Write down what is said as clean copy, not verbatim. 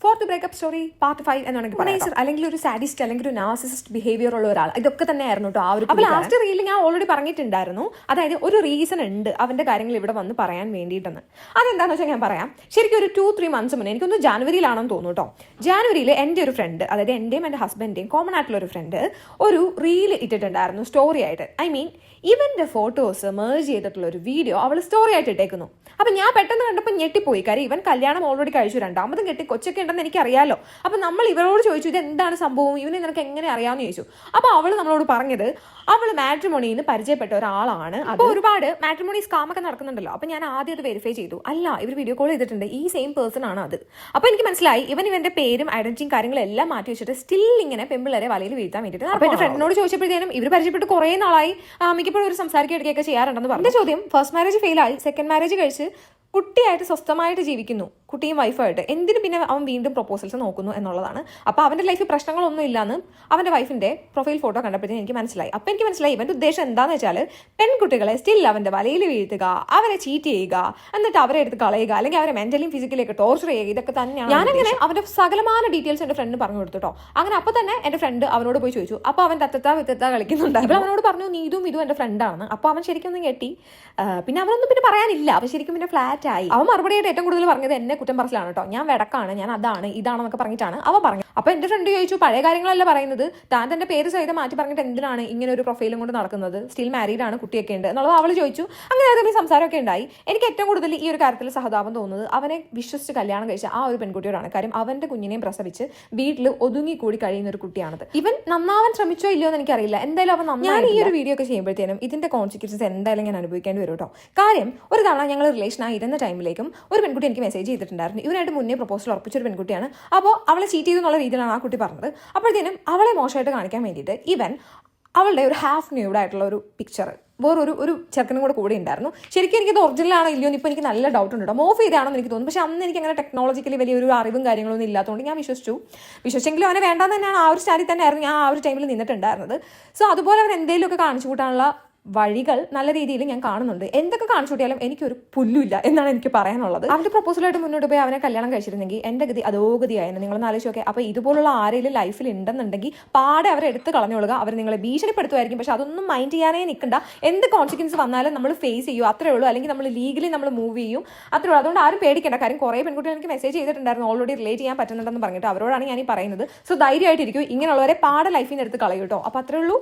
Fourth breakup story part 5 എന്നാണെങ്കിൽ പറയാം. അല്ലെങ്കിൽ ഒരു സാഡിസ്റ്റ് അല്ലെങ്കിൽ ഒരു നാർസിസിസ്റ്റ് ബിഹേവിയർ ഉള്ള ഒരാൾ, ഇതൊക്കെ തന്നെയായിരുന്നു കേട്ടോ ആ ഒരു. അപ്പോൾ ലാസ്റ്റ് റീലിൽ ഞാൻ ഓൾറെഡി പറഞ്ഞിട്ടുണ്ടായിരുന്നു, അതായത് ഒരു റീസൺ ഉണ്ട് അവന്റെ കാര്യങ്ങൾ ഇവിടെ വന്ന് പറയാൻ വേണ്ടിയിട്ടെന്ന്. അതെന്താണെന്ന് വെച്ചാൽ ഞാൻ പറയാം. ശരിക്കും ഒരു 2-3 months മുന്നേ, എനിക്കൊന്ന് ജാനുവരിയിലാണെന്ന് തോന്നുന്നു കേട്ടോ. ജാനുവരിയിൽ എൻ്റെ ഒരു ഫ്രണ്ട്, അതായത് എൻ്റെയും എൻ്റെ ഹസ്ബൻഡേയും കോമൺ ആയിട്ടുള്ള ഒരു ഫ്രണ്ട് ഒരു റീൽ ഇട്ടിട്ടുണ്ടായിരുന്നു സ്റ്റോറി ആയിട്ട്. ഐ മീൻ ഇവന്റെ ഫോട്ടോസ് മേർജ് ചെയ്തിട്ടുള്ള ഒരു വീഡിയോ അവൾ സ്റ്റോറി ആയിട്ട് ഇട്ടേക്കുന്നു. അപ്പൊ ഞാൻ പെട്ടെന്ന് കണ്ടപ്പോൾ ഞെട്ടിപ്പോയി. കാര്യം ഇവൻ കല്യാണം ഓൾറെഡി കഴിച്ചു, രണ്ടാമതും കെട്ടി കൊച്ചൊക്കെ ഉണ്ടെന്ന് എനിക്കറിയാലോ. അപ്പൊ നമ്മൾ ഇവരോട് ചോദിച്ചു ഇത് എന്താണ് സംഭവം, ഇവനെ നിനക്ക് എങ്ങനെ അറിയാമെന്ന് ചോദിച്ചു. അപ്പൊ അവള് നമ്മളോട് പറഞ്ഞത് അവള് മാട്രിമോണിയിൽ നിന്ന് പരിചയപ്പെട്ട ഒരാളാണ്. അപ്പോൾ ഒരുപാട് മാട്രിമോണി സ്കാം ഒക്കെ നടക്കുന്നുണ്ടല്ലോ. അപ്പൊ ഞാൻ ആദ്യം അത് വെരിഫൈ ചെയ്തു. അല്ല, ഇവർ വീഡിയോ കോൾ ചെയ്തിട്ടുണ്ട്, ഈ സെയിം പേഴ്സൺ ആണ് അത്. അപ്പൊ എനിക്ക് മനസ്സിലായി ഇവന്റെ പേരും ഐഡന്റിറ്റിയും കാര്യങ്ങളും എല്ലാം മാറ്റി വെച്ചിട്ട് സ്റ്റിൽ ഇങ്ങനെ പെമ്പിള്ളേരെ വലയിൽ വീഴ്ത്താൻ വേണ്ടിയിട്ട്. അപ്പൊ എന്റെ ഫ്രണ്ടിനോട് ചോദിച്ചപ്പോഴത്തേനും ഇവർ പരിചയപ്പെട്ട് കുറെ നാളായി, മിക്കപ്പോഴും ഒരു സംസാരിക്കുക എടുക്കുകയൊക്കെ ചെയ്യാറുണ്ടെന്ന് പറഞ്ഞു. എന്റെ ചോദ്യം, ഫസ്റ്റ് മാരേജ് ഫെയിലായി, സെക്കൻഡ് മാരേജ് കഴിച്ച് കുട്ടിയായിട്ട് സ്വസ്ഥമായിട്ട് ജീവിക്കുന്നു, കുട്ടിയും വൈഫായിട്ട്, എന്തിനു പിന്നെ അവൻ വീണ്ടും പ്രൊപ്പോസൽസ് നോക്കുന്നു എന്നുള്ളതാണ്. അപ്പോൾ അവൻ്റെ ലൈഫിൽ പ്രശ്നങ്ങളൊന്നും ഇല്ലാന്ന് അവൻ്റെ വൈഫിൻ്റെ പ്രൊഫൈൽ ഫോട്ടോ കണ്ടപ്പോഴത്തേക്കും എനിക്ക് മനസ്സിലായി. അപ്പോൾ എനിക്ക് മനസ്സിലായി ഇവൻ്റെ ഉദ്ദേശം എന്താണെന്ന് വെച്ചാൽ പെൺകുട്ടികളെ സ്റ്റിൽ അവൻ്റെ വലയിൽ വീഴ്ത്തുക, അവരെ ചീറ്റ് ചെയ്യുക, എന്നിട്ട് അവരെ എടുത്ത് കളയുക, അല്ലെങ്കിൽ അവരെ മെന്റലിയും ഫിസിക്കലിയൊക്കെ ടോർച്ചർ ചെയ്യുക, ഇതൊക്കെ തന്നെയാണ്. ഞാനങ്ങനെ അവൻ്റെ സകലമായ ഡീറ്റെയിൽസ് എൻ്റെ ഫ്രണ്ട് പറഞ്ഞു കൊടുത്തു കേട്ടോ. അങ്ങനെ അപ്പോൾ തന്നെ എൻ്റെ ഫ്രണ്ട് അവനോട് പോയി ചോദിച്ചു. അപ്പോൾ അവൻ വിത്തത്ത കളിക്കുന്നുണ്ടായിരുന്നു. അവനോട് പറഞ്ഞു നീ ഇതും എൻ്റെ ഫ്രണ്ടാണ്. അപ്പോൾ അവൻ ശരിക്കും ഒന്ന് കെട്ടി. പിന്നെ അവനൊന്നും പിന്നെ പറയാനില്ല. അവൻ ശരിക്കും പിന്നെ ഫ്ലാറ്റ് ആയി. അവൻ മറുപടിയായിട്ട് ഏറ്റവും കൂടുതൽ പറഞ്ഞത് എന്നെ കുറ്റം പറച്ചിലാണ് കേട്ടോ. ഞാൻ വെടക്കാണ്, ഞാൻ അതാണ് ഇതാണെന്നൊക്കെ പറഞ്ഞിട്ടാണ് അവൻ പറഞ്ഞത്. അപ്പൊ എന്റെ ഫ്രണ്ട് ചോദിച്ചു, പഴയ കാര്യങ്ങളല്ല പറയുന്നത്, താൻ തന്റെ പേര് സഹിതം മാറ്റി പറഞ്ഞിട്ട് എന്തിനാണ് ഇങ്ങനെ ഒരു പ്രൊഫൈലും കൊണ്ട് നടക്കുന്നത്, സ്റ്റിൽ മാരീഡ് ആണ്, കുട്ടിയൊക്കെ ഉണ്ട് എന്നുള്ളത് അവൾ ചോദിച്ചു. അങ്ങനെ തമ്മിൽ സംസാരമൊക്കെ ഉണ്ടായി. എനിക്ക് ഏറ്റവും കൂടുതൽ ഈ ഒരു കാര്യത്തിൽ സഹതാപം തോന്നുന്നത് അവനെ വിശ്വസിച്ച് കല്യാണം കഴിച്ച ആ ഒരു പെൺകുട്ടിയോടാണ്. കാര്യം അവന്റെ കുഞ്ഞിനെയും പ്രസവിച്ച് വീട്ടിൽ ഒതുങ്ങിക്കൂടി കഴിയുന്ന ഒരു കുട്ടിയാണത്. ഇവൻ നന്നാവാൻ ശ്രമിച്ചോ ഇല്ലയോ എന്ന് എനിക്കറിയില്ല. എന്തായാലും അവൻ നന്നായി. ഞാൻ ഈ ഒരു വീഡിയോ ഒക്കെ ചെയ്യുമ്പോഴത്തേനും ഇതിന്റെ കോൺസിക്വൻസസ് എന്തായാലും ഞാൻ അനുഭവിക്കേണ്ടി വരും കേട്ടോ. കാര്യം ഒരു തവണ ഞങ്ങൾ റിലേഷനായി ഇരുന്ന ടൈമിലേക്കും ഒരു പെൺകുട്ടി എനിക്ക് മെസ്സേജ് ചെയ്തിട്ടുണ്ടായിരുന്നു. ഇവനായിട്ട് മുന്നേ പ്രൊപ്പോസൽ ഉറപ്പിച്ചൊരു പെൺകുട്ടിയാണ്. അപ്പോൾ അവളെ ചീറ്റ് ചെയ്തു എന്നുള്ള രീതിയിലാണ് ആ കുട്ടി പറഞ്ഞത്. അപ്പോഴത്തേനും അവളെ മോശമായിട്ട് കാണിക്കാൻ വേണ്ടിയിട്ട് ഇവൻ അവളുടെ ഒരു ഹാഫ് ന്യൂഡ് ആയിട്ടുള്ള ഒരു പിക്ചർ വേറൊരു ചെറുക്കനും കൂടെ ഉണ്ടായിരുന്നു. ശരിക്കും എനിക്കത് ഒറിജിനൽ ആണോ ഇല്ലയോ എന്ന് ഇപ്പോൾ എനിക്ക് നല്ല ഡൗട്ട് ഉണ്ട് കേട്ടോ. മോഫ് ചെയ്താണെന്ന് എനിക്ക് തോന്നുന്നു. പക്ഷേ അന്ന് എനിക്ക് അങ്ങനെ ടെക്നോളജിക്കലി വലിയൊരു അറിവും കാര്യങ്ങളൊന്നും ഇല്ലാത്തതുകൊണ്ട് ഞാൻ വിശ്വസിച്ചെങ്കിലും അവനെ വേണ്ടാന്ന് തന്നെയാണ്. ആ ഒരു സ്റ്റാൻഡിൽ തന്നെയായിരുന്നു ഞാൻ ആ ഒരു ടൈമിൽ നിന്നിട്ടുണ്ടായിരുന്നത്. സോ അതുപോലെ അവൻ എന്തെങ്കിലുമൊക്കെ കാണിച്ചു കൂട്ടാനുള്ള വഴികൾ നല്ല രീതിയിൽ ഞാൻ കാണുന്നുണ്ട്. എന്തൊക്കെ കാണിച്ചു കൂട്ടിയാലും എനിക്കൊരു പുല്ലുമില്ല എന്നാണ് എനിക്ക് പറയാനുള്ളത്. അവന്റെ പ്രൊപ്പോസലായിട്ട് മുന്നോട്ട് പോയി അവനെ കല്യാണം കഴിച്ചിരുന്നെങ്കിൽ എൻ്റെ ഗതി അധോഗതിയായിരുന്നു. നിങ്ങളൊന്ന് ആലോചിച്ച് നോക്കെ. അപ്പോൾ ഇതുപോലുള്ള ആരെങ്കിലും ലൈഫിൽ ഉണ്ടെന്നുണ്ടെങ്കിൽ പാടെ അവരെ എടുത്ത് കളഞ്ഞുകൊള്ളുക. അവർ നിങ്ങളെ ഭീഷണിപ്പെടുത്തുമായിരിക്കും. പക്ഷെ അതൊന്നും മൈൻഡ് ചെയ്യാനേ നിൽക്കണ്ട. എന്ത് കോൺസിക്വൻസ് വന്നാലും നമ്മൾ ഫേസ് ചെയ്യും, അത്രേ ഉള്ളൂ. അല്ലെങ്കിൽ നമ്മൾ ലീഗലി നമ്മൾ മൂവ് ചെയ്യും, അത്രേ ഉള്ളൂ. അതുകൊണ്ട് ആരും പേടിക്കേണ്ട. കാര്യം കുറേ പെൺകുട്ടികൾ എനിക്ക് മെസ്സേജ് ചെയ്തിട്ടുണ്ടായിരുന്നു ഓൾറെഡി റിലേറ്റ് ചെയ്യാൻ പറ്റുന്നുണ്ടെന്ന് പറഞ്ഞിട്ട്. അവരോടാണ് ഞാൻ ഈ പറയുന്നത്. സോ ധൈര്യമായിട്ടിരിക്കും. ഇങ്ങനെയുള്ളവരെ പാടെ ലൈഫിൽ നിന്ന് എടുത്ത് കളയും കേട്ടോ. അപ്പോൾ അത്രേ ഉള്ളൂ.